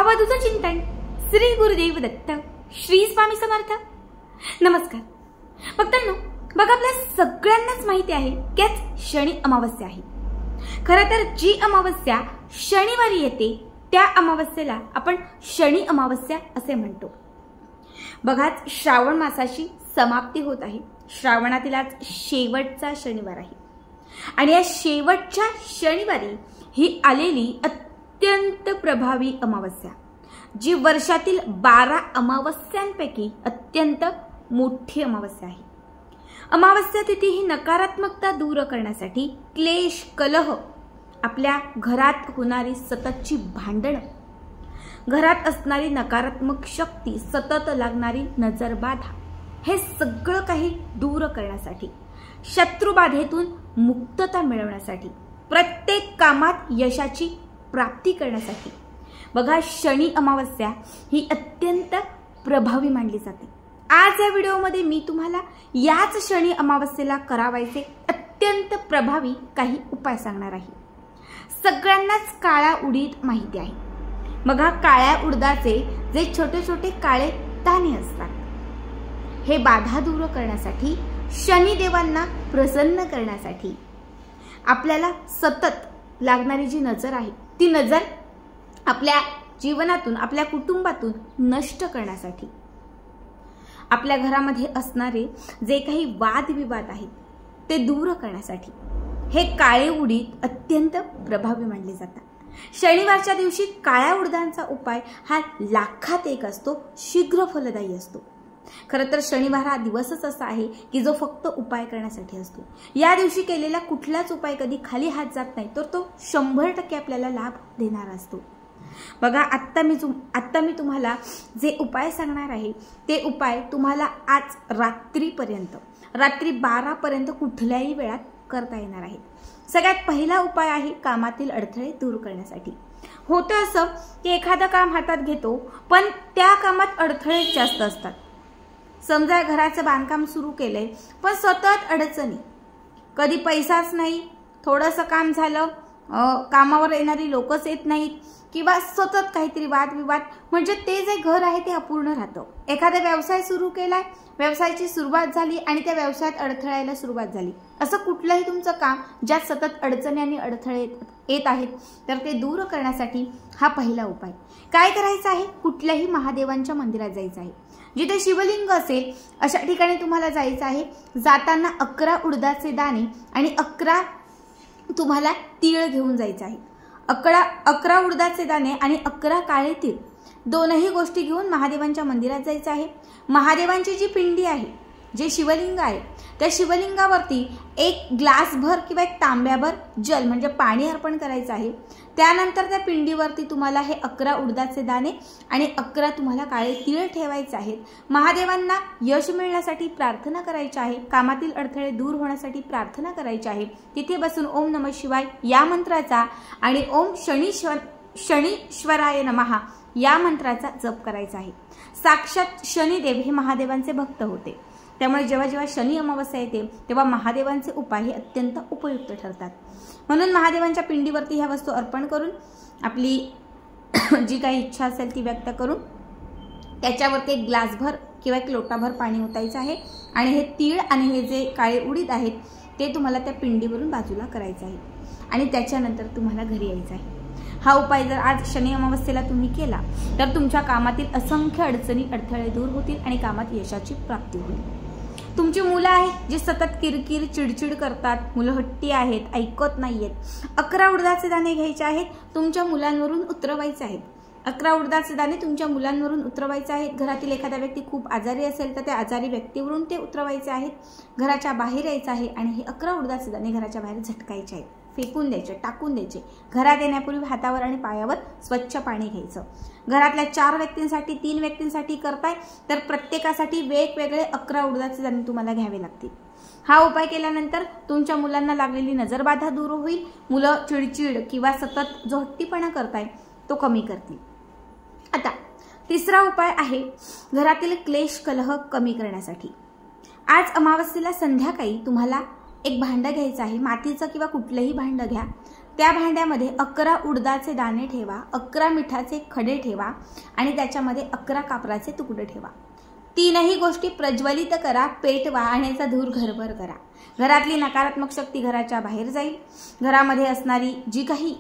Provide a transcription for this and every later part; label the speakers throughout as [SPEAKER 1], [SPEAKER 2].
[SPEAKER 1] भावादूचं चिंतन श्री गुरुदेव दत्त श्री स्वामी समर्थ। नमस्कार भक्तांनो, बघा आपल्या सगळ्यांनाच माहिती आहे की आज शनी अमावस्या आहे। खरं तर जी अमावस्या शनिवारी येते त्या अमावस्येला आपण शनी अमावस्या असे म्हणतो। बघा श्रावण मासाची समाप्ती होत आहे। श्रावणातील आज शेवटचा शनिवार आहे आणि या शेवटच्या शनिवारी ही आलेली अत्यंत प्रभावी अमावस्या, जी वर्षातील 12 अमावस्यांपैकी अत्यंत मोठी अमावस्या आहे। अमावस्या तिथी ही नकारात्मकता दूर करण्यासाठी, क्लेश कलह, आपल्या घरात होणारी सततची भांडण, घरात असणारी नकारात्मक शक्ती, सतत लागणारी नजरबाधा, हे सगळं काही दूर करण्यासाठी, शत्रुबाधेतून मुक्तता मिळवण्यासाठी, प्रत्येक कामात यशाची प्राप्ती करण्यासाठी बघा शनी अमावस्या ही अत्यंत प्रभावी मानली जाते। आज या व्हिडिओमध्ये मी तुम्हाला याच शनी अमावस्येला करावायचे अत्यंत प्रभावी काही उपाय सांगणार आहे। सगळ्यांनाच काळ्या उडीद माहिती आहे। बघा काळ्या उडदाचे जे छोटे छोटे काळे दाणे असतात, हे बाधा दूर करण्यासाठी, शनिदेवांना प्रसन्न करण्यासाठी, आपल्याला सतत लागणारी जी नजर आहे ती नजर आपल्या जीवनातून, आपल्या कुटुंबातून नष्ट करण्यासाठी, आपल्या घरामध्ये असणारे जे काही वादविवाद आहेत ते दूर करण्यासाठी हे काळे उडीद अत्यंत प्रभावी मानले जातात। शनिवारच्या दिवशी काळ्या उडदांचा उपाय हा लाखात एक असतो, शीघ्र फलदायी असतो। खरं तर शनिवार हा दिवसच असा आहे की जो फक्त उपाय करण्यासाठी असतो। या दिवशी केलेला कुठलाच उपाय कधी खाली हात जात नाही, तर तो 100% आपल्याला लाभ देणारा असतो। बघा आत्ता मी तुम्हाला जे उपाय सांगणार आहे ते उपाय तुम्हाला आज रात्रीपर्यंत, रात्री 12 पर्यंत कुठल्याही वेळात करता येणार आहेत। सगळ्यात पहिला उपाय आहे कामातील अडथळे दूर करण्यासाठी। होतं असं की एखादं काम हातात घेतो पण त्या कामात अडथळे जास्त असतात। समजा घराचं बांधकाम सुरू केलंय पण सतत अडचणी, कधी पैसाच नाही, थोडंसं काम झालं, कामावर येणारी लोकच येत नाहीत, किंवा सतत काहीतरी वादविवाद, म्हणजे ते जे घर आहे ते अपूर्ण राहतं। एखादा व्यवसाय सुरू केलाय, व्यवसायाची सुरुवात झाली आणि त्या व्यवसायात अडथळ्याला सुरुवात झाली, असं कुठलंही तुमचं काम ज्यात सतत अडचणी आणि अडथळे येत आहेत तर ते दूर करण्यासाठी हा पहिला उपाय। काय करायचं आहे? कुठल्याही महादेवांच्या मंदिरात जायचं आहे, जिथे शिवलिंग असेल अशा ठिकाणी तुम्हाला जायचं आहे। जाताना 11 उडदाचे दाणे आणि 11 तुम्हाला तीळ घेऊन जायचं आहे। 11 उडदाचे दाणे आणि 11 काळे तीळ, दोनही गोष्टी घेऊन महादेवांच्या मंदिरात जायचं आहे। महादेवांची जी पिंडी आहे, जे शिवलिंग आहे, त्या शिवलिंगावरती 1 ग्लासभर किंवा 1 तांब्याभर जल म्हणजे पाणी अर्पण करायचं आहे। त्यानंतर त्या पिंडीवरती तुम्हाला हे 11 उडदाचे दाणे आणि 11 तुम्हाला काळे तीळ ठेवायचे आहेत। महादेवांना यश मिळण्यासाठी प्रार्थना करायची आहे, कामातील अडथळे दूर होण्यासाठी प्रार्थना करायची आहे। तिथे बसून ओम नमः शिवाय या मंत्राचा आणि ओम शनीश्वराय नमः या मंत्राचा जप करायचा आहे। साक्षात शनिदेव हे महादेवांचे भक्त होते, त्यामुळे जेव्हा जेव्हा शनी अमावस्या येते तेव्हा महादेवांचे उपाय हे अत्यंत उपयुक्त ठरतात। म्हणून महादेवांच्या पिंडीवरती ह्या वस्तू अर्पण करून आपली जी काही इच्छा असेल ती व्यक्त करून त्याच्यावरती 1 ग्लासभर किंवा 1 लोटाभर पाणी ओतायचं आहे आणि हे तीळ आणि हे जे काळे उडीद आहेत ते तुम्हाला त्या पिंडीवरून बाजूला करायचं आहे आणि त्याच्यानंतर तुम्हाला घरी यायचं आहे। हा उपाय जर आज शनी अमावस्येला तुम्ही केला तर तुमच्या कामातील असंख्य अडचणी, अडथळे दूर होतील आणि कामात यशाची प्राप्ती होईल। तुमची मुलं आहेत जी सतत किरकिर, चिडचिड करतात, मुलं हट्टी आहेत, ऐकत नाहीयेत, 11 उडदाचे दाणे घ्यायचे आहेत, तुमच्या मुलांवरून उतरवायचे आहेत। 11 उडदाचे दाणे तुमच्या मुलांवरून उतरवायचे आहेत। घरातील एखादा व्यक्ती खूप आजारी असेल तर त्या आजारी व्यक्तीवरून ते उतरवायचे आहेत। घराच्या बाहेर यायचं आहे आणि हे 11 उडदाचे दाणे घराच्या बाहेर झटकायचे आहेत, फेकून द्यायचे, टाकून द्यायचे। घरात येण्यापूर्वी हातावर आणि पायावर स्वच्छ पाणी घ्यायचं। घरातल्या 4 व्यक्तींसाठी, 3 व्यक्तींसाठी करताय तर प्रत्येकासाठी वेगवेगळे 11 उडदाचे दाणे तुम्हाला घ्यावे लागतील। हा उपाय केल्यानंतर तुमच्या मुलांना लागलेली नजरबाधा दूर होईल, मुलं चिडचिड किंवा सतत जो हट्टीपणा करताय तो कमी करतील। आता तिसरा उपाय आहे घरातील क्लेश कलह कमी करण्यासाठी। आज अमावस्येला संध्याकाळी तुम्हाला 1 भांडं घ्यायचं आहे, मातीचं किंवा कुठलंही भांडं घ्या, त्या भांड्यामध्ये 11 उडदाचे दाणे ठेवा, 11 मिठाचे खडे ठेवा आणि त्याच्यामध्ये 11 कापराचे तुकडे ठेवा. तीनही गोष्टी प्रज्वलित करा, पेटवा आणि याचा धूर घरभर करा. घरातली नकारात्मक शक्ती घराच्या बाहेर जाईल. घरामध्ये असणारी जी काही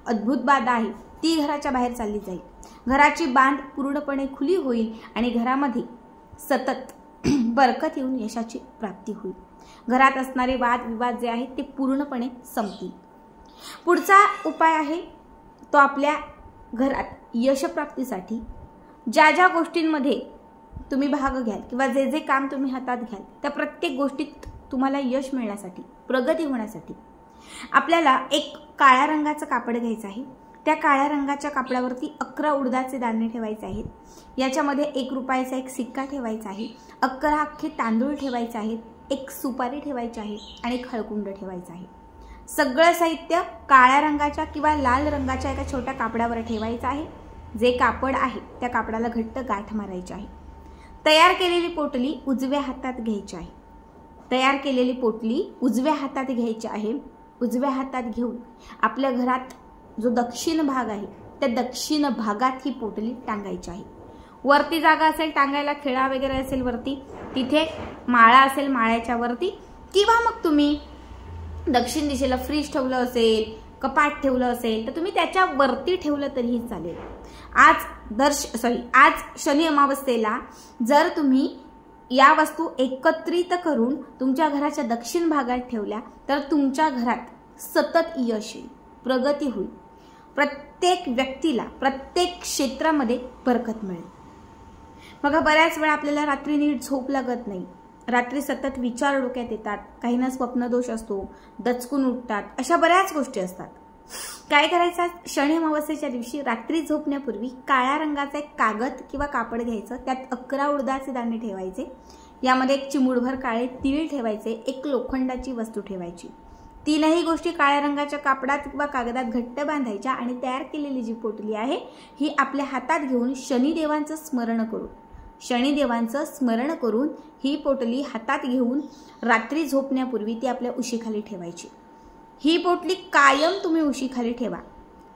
[SPEAKER 1] अद्भुत बाधा आहे ती घराच्या बाहेर चालली जाईल. घराची बांध पूर्णपणे खुली होईल आणि घरामध्ये सतत बरकत येऊन यशाची प्राप्ती होईल. घरात असणारे वादविवाद जे आहेत ते पूर्णपणे संपतील. पुढचा उपाय आहे तो आपल्या घरात यशप्राप्तीसाठी ज्या ज्या गोष्टींमध्ये तुम्ही भाग घ्याल किंवा जे जे काम तुम्ही हातात घ्याल त्या प्रत्येक गोष्टीत तुम्हाला यश मिळण्यासाठी, प्रगती होण्यासाठी आपल्याला एक काळ्या रंगाचं कापड घ्यायचं आहे. त्या काळ्या रंगाच्या कापडावरती 11 उडदाचे दाणे ठेवायचे आहेत. याच्यामध्ये 1 रुपयाचा एक सिक्का ठेवायचा आहे, 11 अख्खे तांदूळ ठेवायचे आहेत, 1 सुपारी ठेवायची आहे आणि 1 हळकुंड ठेवायचं आहे. सगळं साहित्य काळ्या रंगाच्या किंवा लाल रंगाच्या एका छोट्या कापडावर ठेवायचं आहे. जे कापड आहे त्या कापडाला घट्ट गाठ मारायची आहे. तयार केलेली पोटली उजव्या हातात घ्यायची आहे. तयार केलेली पोटली उजव्या हातात घ्यायची आहे. उजव्या हातात घेऊन आपल्या घरात जो दक्षिण भाग आहे त्या दक्षिण भागात ही पोटली टांगायची आहे. वरती जागा असेल टांगायला, खिळा वगैरे असेल वरती, तिथे माळा असेल माळ्याच्या वरती, किंवा मग तुम्ही दक्षिण दिशेला फ्रीज ठेवलं असेल, कपाट ठेवलं असेल तर तुम्ही त्याच्या वरती ठेवलं तरीही चालेल. आज शनी अमावस्येला जर तुम्ही या वस्तू एकत्रित करून तुमच्या घराच्या दक्षिण भागात ठेवल्या तर तुमच्या घरात सतत यश येईल, प्रगती होईल. प्रत्येक व्यक्तीला प्रत्येक क्षेत्रामध्ये बरकत मिळेल. बघा, बऱ्याच वेळा आपल्याला रात्री नीट झोप लागत नाही. रात्री सतत विचार डोक्यात येतात, काहींना स्वप्नदोष असतो, दचकून उठतात, अशा बऱ्याच गोष्टी असतात. काय करायचं, शनी अमावस्येच्या दिवशी रात्री झोपण्यापूर्वी काळ्या रंगाचा एक कागद किंवा कापड घ्यायचं. त्यात 11 उडदाचे दाणे ठेवायचे. यामध्ये 1 चिमूटभर काळे तीळ ठेवायचे, 1 लोखंडाची वस्तू ठेवायची. तीनही गोष्टी काळ्या रंगाच्या कापडात किंवा कागदात घट्ट बांधायच्या आणि तयार केलेली जी पोटली आहे ही आपल्या हातात घेऊन शनिदेवांचं स्मरण करून ही पोटली हातात घेऊन रात्री झोपण्यापूर्वी ती आपल्या उशीखाली ठेवायची. ही पोटली कायम तुम्ही उशीखाली ठेवा.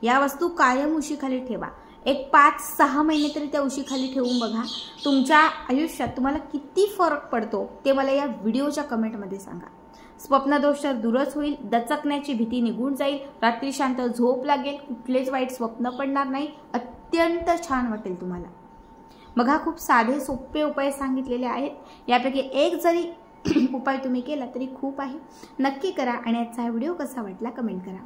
[SPEAKER 1] या वस्तू कायम उशीखाली ठेवा. एक 5-6 महिने तरी त्या उशीखाली ठेवून बघा. तुमच्या आयुष्यात तुम्हाला किती फरक पडतो ते मला या व्हिडिओच्या कमेंटमध्ये सांगा. स्वप्नदोष तर दूरच होईल, दचकण्याची भीती निघून जाईल, रात्री शांत झोप लागेल, कुठलेच वाईट स्वप्न पडणार नाही, अत्यंत छान वाटेल तुम्हाला. बघा, खूप साधे सोपे उपाय सांगितलेले आहेत. यापैकी एक जरी उपाय तुम्ही केला तरी खूप आहे. नक्की करा आणि आजचा व्हिडिओ कसा वाटला कमेंट करा.